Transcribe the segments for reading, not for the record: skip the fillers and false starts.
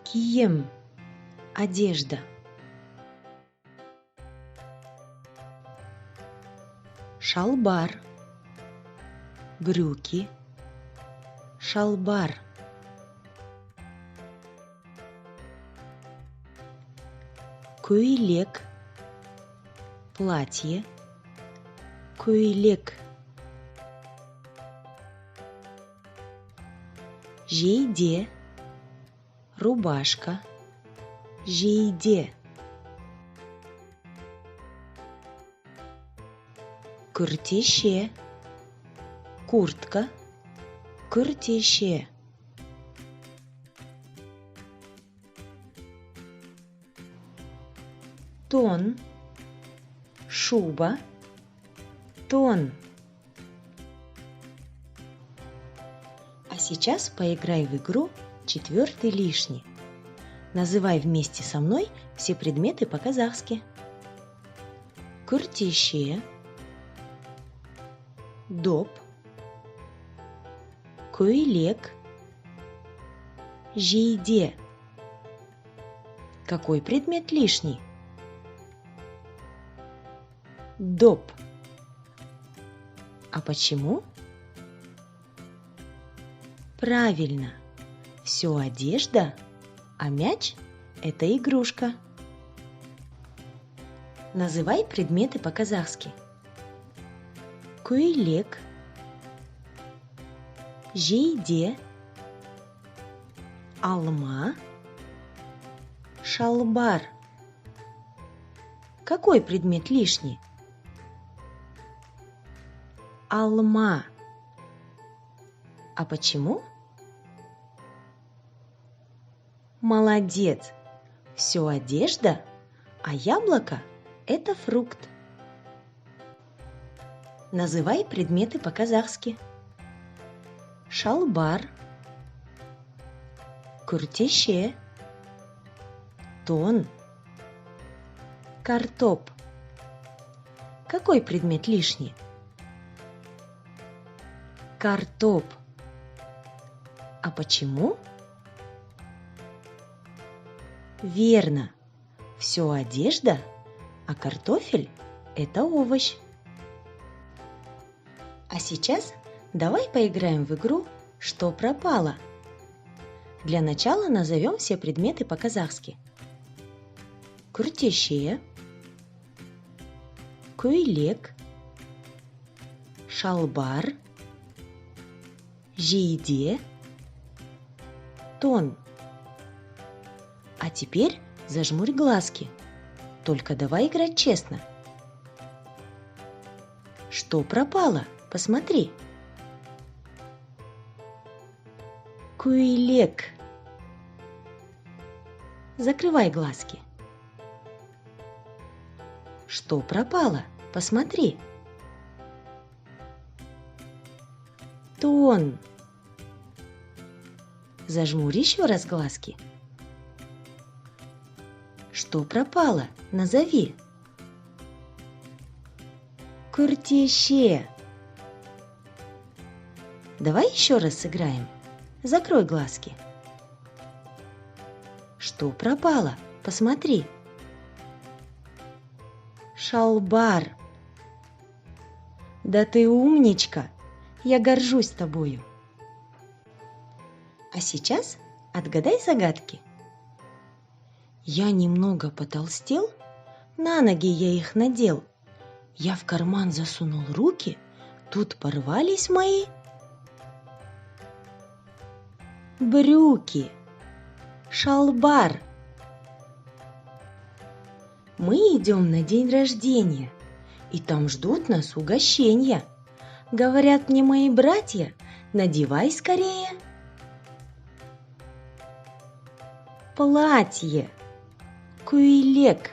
Кием – одежда. Шалбар – брюки, шалбар. Көйлек – платье, көйлек. Жейде – рубашка, жейде. Күртеше – куртка, күртеше. Тон – шуба, тон. А сейчас поиграй в игру «Четвертый лишний». Называй вместе со мной все предметы по-казахски. Күртеше, доп, көйлек, жейде. Какой предмет лишний? Доп. А почему? Правильно, все одежда, а мяч – это игрушка. Называй предметы по-казахски. Көйлек, жейде, алма, шалбар. Какой предмет лишний? Алма. А почему? Молодец! Все одежда, а яблоко – это фрукт. Называй предметы по-казахски. Шалбар, күртеше, тон, картоп. Какой предмет лишний? Картоп. А почему? Верно, все одежда, а картофель – это овощ. А сейчас давай поиграем в игру «Что пропало?». Для начала назовем все предметы по-казахски. Күртеше, көйлек, шалбар, жейде, тон. А теперь зажмурь глазки. Только давай играть честно. Что пропало? Посмотри. Көйлек. Закрывай глазки. Что пропало? Посмотри. Тон. Зажмурь еще раз глазки. Что пропало? Назови. Күртеше. Давай еще раз сыграем. Закрой глазки. Что пропало? Посмотри. Шалбар. Да ты умничка! Я горжусь тобою. А сейчас отгадай загадки. Я немного потолстел, на ноги я их надел. Я в карман засунул руки, тут порвались мои брюки, шалбар. Мы идем на день рождения, и там ждут нас угощенья. Говорят мне мои братья, надевай скорее платье, көйлек.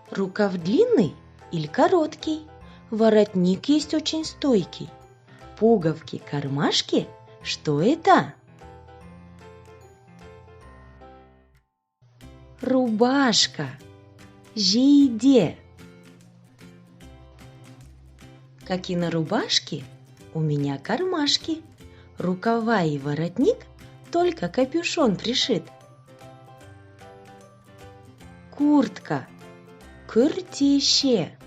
Рукав длинный или короткий, воротник есть очень стойкий. Пуговки, кармашки, что это? Рубашка, жейде. Как и на рубашке, у меня кармашки, рукава и воротник только капюшон пришит. Куртка, куртище.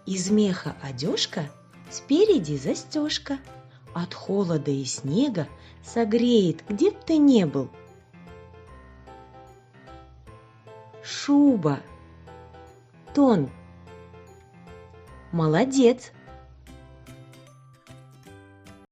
Из меха одежка, спереди застежка. От холода и снега согреет, где б ты не был. Шуба, тон. Молодец,